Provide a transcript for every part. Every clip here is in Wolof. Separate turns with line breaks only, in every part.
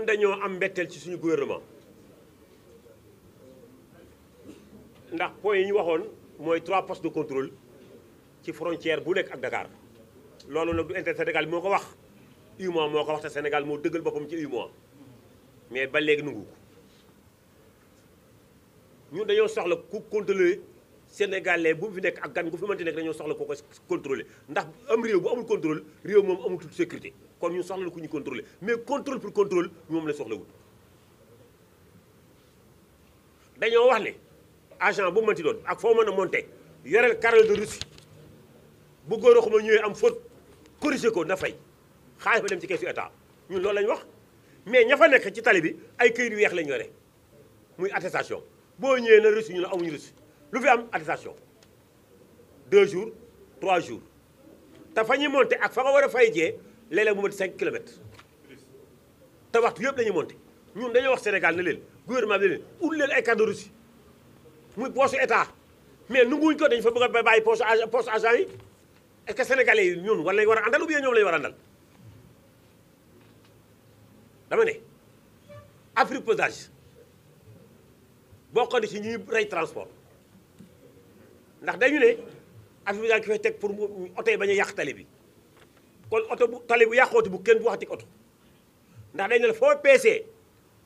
ñun dañoo am mbetteel ci suñu gouvernement ndax point yi ñu waxoon mooy 3 postes de contrôle ci frontière bu nekk ak Dakar loolu nag du intérêt Sénégal moo ko wax UEMOA moo ko wax te Sénégal moo dëggal boppam ci UEMOA mais ba léegi nangu ko ñun dañoo soxla ku contrôler sénégalais bu fi nekk ak gan gu fi mënti nekk dañoo soxla ko contrôler ndax am réew bu amul contrôle réew moom amatul sécurité kon ñun soxla ku ñu contrôler mais contrôle pour contrôle moom la soxlawul dañoo wax ne agent bu mënti doon ak foo mën a monter yoreel carnet de reçu bu góor xuma ñëwee am faute corriger ko na fay xaalis ba dem ci keesu état ñun loolu lañ wax mais ña fa nekk ci tali bi ay këyit yu weex lañ yore muy attestation boo ñëwee na reçu ñu ne amuñu reçu lu fi am attestation 2 jours 3 jours te fa ñuy monter ak fa nga war a fay jee léeg-léeg mu mat 5 kilomètres te waxtu yëpp dañuy monter ñun dañoo wax Sénégal ne leen gouvernement bi ne leen ut leen ay carnet de reçu muy poche état mais nanguwuñ ko dañ fa bëgg a bàyyi poche agent yi est-ce que sénégalais yi ñun wala lañ war a àndal ou bien ñoom lañu war a àndal dama ne Afriposage bokk na ci ñuy rey transport ndax dañu ne Afriposage ki fay teg pour oto yi bañ a yàq tali bi kon oto bu tali bu yàqooti bu kenn bu waxati oto ndax dañ ne la foo peesee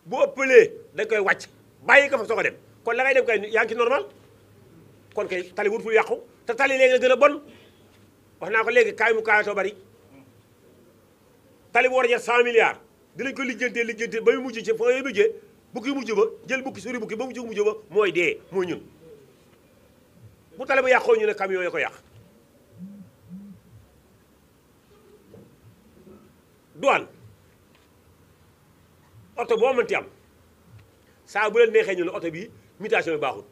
bu ëppalee dañ koy wàcc bàyyi ko fa soo ko dem kon la ngay dem kay yaa ngi ci normal kon kay tali wut fu yàqu te tali léegi la gën a bon wax naa ko léegi kaay mu kaayatoo bari tali bu war a jar 100 milliards dinañ ko lijjantee ba mu mujj ci fa ngay mujjee bukki mujj ba jël bukki suri bukki ba mujj ba mooy dee mooy ñun bu tali ba yàqoo ñu ne camion yi ko yàq douane oto boo mënti am saa bu leen neexee ñu ne oto bi mutation bi baaxul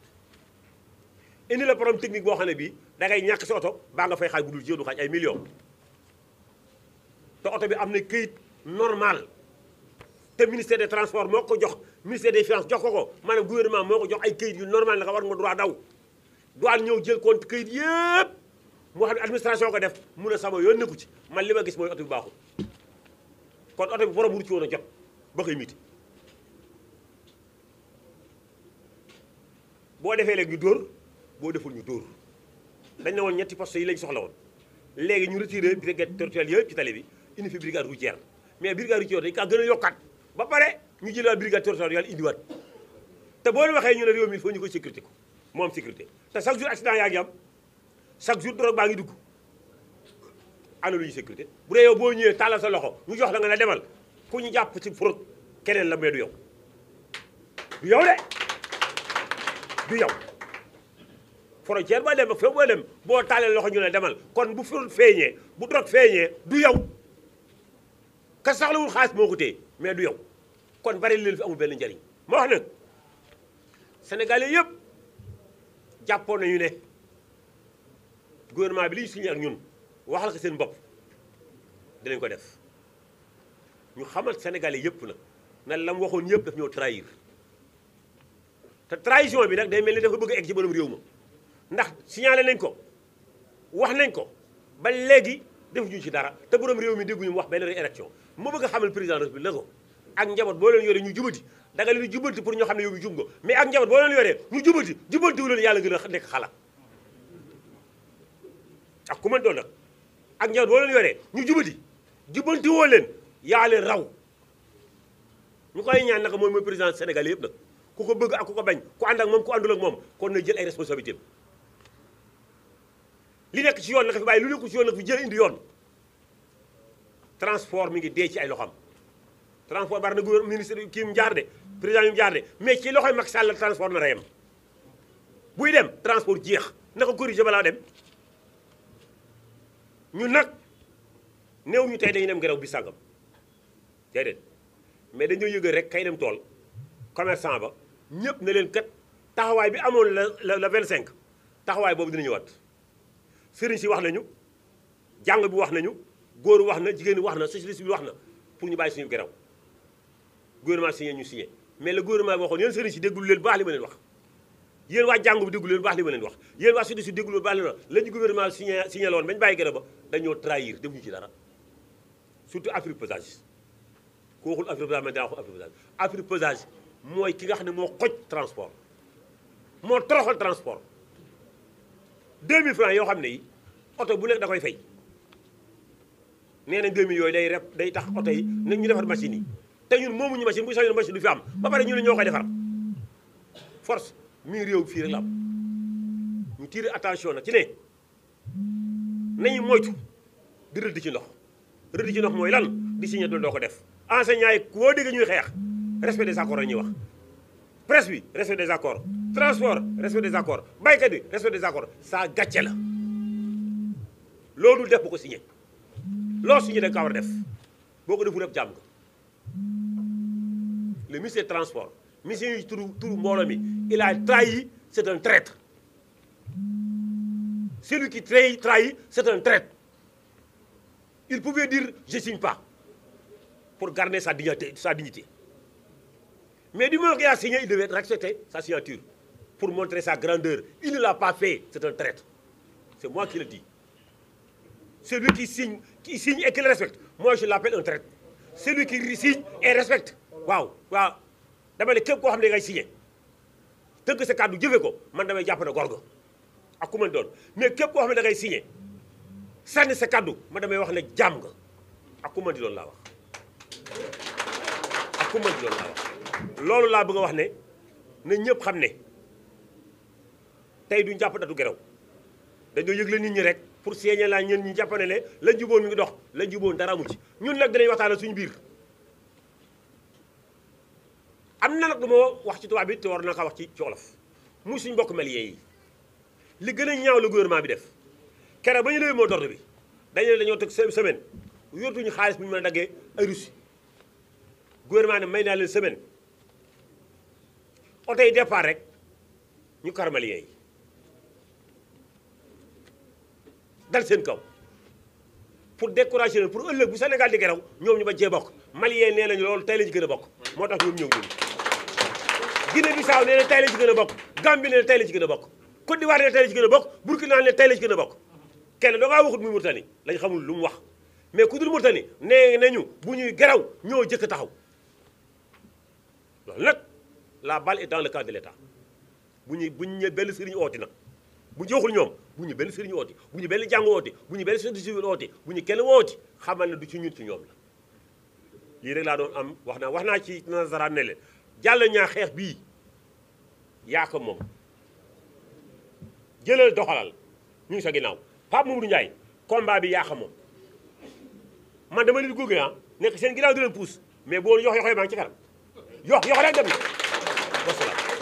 indi la problème technique boo xam ne bii dangay ñàkk si oto baa nga fay xaaj bu dul jéem du xaaj ay millions te oto bi am na këyit normal te ministère des transports moo ko jox ministère des finances jox ko maanaam gouvernement moo ko jox ay këyit yu normal la nga war nga droit daw douane ñëw jël compte këyit yëpp moo xam ne administration ko def mun a sama yoon nekku ci man li ma gis mooy oto bi baaxul kon oto bi borom wuru ci woon a jot ba koy miti boo defee léegi ñu dóor boo deful ñu dóor dañ ne woon ñetti poste yi lañ soxla woon léegi ñu retiré brigade territoriale yëpp ci tali bi indi fi brigade routière mais brigade routière dañ kaa gën a yokkaat ba pare ñu jëlaat brigade territoriale indiwaat te boo leen waxee ñu ne réew mi il faut ñu koy sécurité ko moo am sécurité te chaque jour accident yaa ngi am chaque jour drogue baa ngi dugg ana lu ñu sécurité bu dee yow boo ñëwee tàllal sa loxo ñu jox la nga ne demal ku ñu jàpp ci fraude keneen la mais du yow du yow de du yow frontière ba dem ak fépp boo dem boo taalee loxo ñu ne demal kon bu fraude feeñee bu drogue feeñee du yow ka soxlawul xaalis moo ko téye mais du yow kon bari leen fi amul benn njariñ ma wax nag sénégalais yëpp jàppoon nañu ne gouvernement bi li ñu signé ak ñun waxal ko seen bopp dinañ ko def ñu xamal sénégalais yëpp nag na la mu waxoon yëpp daf ñoo trahir te trahison bi nag day mel ni dafa bëgg a egg ci borom réew ma ndax signalé nañ ko wax nañ ko ba léegi defuñu ci dara te borom réew mi dégguñu mu wax benn élection moo bëgg a xamal président de la République la ko ak njaboot boo leen yoree ñu jubati da nga leen jubanti pour ñoo xam ne yow mi jub nga mais ak njaboot boo leen yoree ñu jubantiwu leen yàlla gën a nekk xala ak ku mën doon nag ak njaboot boo leen yoree ñu jubanti woo leen yaa leen raw ñu koy ñaan naka mooy président Sénégal yëpp nag ku ko bëgg ak ku ko bañ ku ànd ak moom ku àndul ak moom kon na jël ay responsabilités li nekk ci yoon naka fi bàyyi lu nekkul ci yoon naka fi jël indi yoon transport mi ngi dee ci ay loxam transport bari na gouvernement ministre kii mu jaar de président yi mu jaar de mais ci loxoy Macky Sall la transport na reyam buy dem transport jeex na ko corrigé balaa dem ñun nag néew ñu tey dañuy dem grève bi sàngam déedéet mais dañoo yëgal rek kay dem tool commerçant ba ñëpp ne leen kat taxawaay bi amoon la 25 taxawaay boobu dina ñëwaat sëriñ si wax nañu jàng bi wax nañu góor wax na jigéen wax na socialiste bi wax na pour ñu bàyyi suñu grève gouvernement signé ñu signé mais le gouvernement bi waxoon yéen sëriñ si déggul leen baax li ma leen wax yéen waa jàngu bi déggul leen baax li ma leen wax yéen waa socialiste si déggul leen baax li ma leen wax la ñu gouvernement signé la woon bañu bàyyi grève ba dañoo trahir defuñu ci dara surtout Afriposage ku waxul affaire pesage daa wax affaire pesage mooy ki nga xam ne moo xoj transport moo toroxal transport 2000 francs yoo xam ne yi oto bu nekk da koy fay nee nañ 2000 yooyu day tax oto yi nag ñu defar machine yi te ñun moomuñu machine bu sañoon machine du fi am ba pare ñu ne ñoo koy defar force mi réew fii rek la am ñu tirer attention nag ci ne nañu moytu di rëdd ci ndox rëdd ci ndox mooy lan di signé doo ko def enseignants yi koo dégg ñuy xeex respect des accords la ñuy wax presse bi respect des accords transport respect des accords baykat bi respect des accords saa gàcce la loolu def bu ko signé loo signé da nga ko war a def boo ko deful rek jàmm nga le ministre des transports ministre yi turu mbooloo mi il a trahi, c'est un traître celui qui trahit c'est un traître il pouvait dire je signe pas pour garder sa dignité mais du moment qu'il a signé il devait respecter sa signature pour montrer sa grandeur il ne l'a pas fait c'est un traître c'est moi qui le dis celui qui signe et qui le respecte moi je l'appelle un traître celui qui signe et respecte waaw dama ne képp koo xam ne ngay signé tënk sa kàddu jëfe ko man damay jàpp ne góor ga ak ku mën doon mais képp koo xam ne da ngay signé sànni sa kàddu man damay wax ne jaam nga ak ku mën di doon laa wax ak ku mën di doon laa wax loolu laa bëgg a wax ne na ñëpp xam ne tey duñ jàpp datu gerew dañoo yëgle nit ñi rek pour signé laa ñeen ñi jàpp ne ne la juboon mi ngi dox la juboon dara amu ci ñun nag dinañ waxtaanal suñu biir am na nag du ma wax ci tubaab bi te war na ko wax ci wolof muy suñu mbokk malien yi li gën a ñaaw la gouvernement bi def keroog ba ñu lewee moo d'ordre bi dañoo teg semaine yortuñu xaalis bu ñu mën a daggee ay Russie gouvernement ne may naa leen semaine oto yi départ rek ñu kar malien yi dal seen kaw pour décourager leen pour ëllëg bu Sénégal di geraw ñoom ñu ba cee bokk malien nee nañu loolu tey la ci gën a bokk moo tax ñoom ñëw ñun Guinée Bissau nee na tey la ci gën a bokk Gambie nee na tey la ci gën a bokk Côte d'Ivoire nee na tey la ci gën a bokk Burkina nee na tey la ci gën a bokk kenn da ngaa waxut muy Mauritanie lañ xamul lu mu wax mais ku dul Mauritanie nee nañu bu ñuy geraw ñoo jëkk a taxaw loolu nag la balle est dans le camp de l'État bu ñu benn sëriñ ooti na bu ñu waxul ñoom bu ñu benn sëriñ ooti bu ñu benn jàng ooti bu ñu benn société civile ooti bu ñu kenn wooti xamal ne du ci ñun ci ñoom la lii rek laa doon am wax naa ci nasaraan ne leen jàll ñaa xeex bii yaa ko moom jëlal doxalal ñu ngi sa ginnaaw Pape Mamadou Ndiaye combat bi yaa ko moom man dama leen góoge nekk seen ginnaaw di leen pousse mais boo yox yoxee maa ngi ci kanam yox rek dem na wasalaam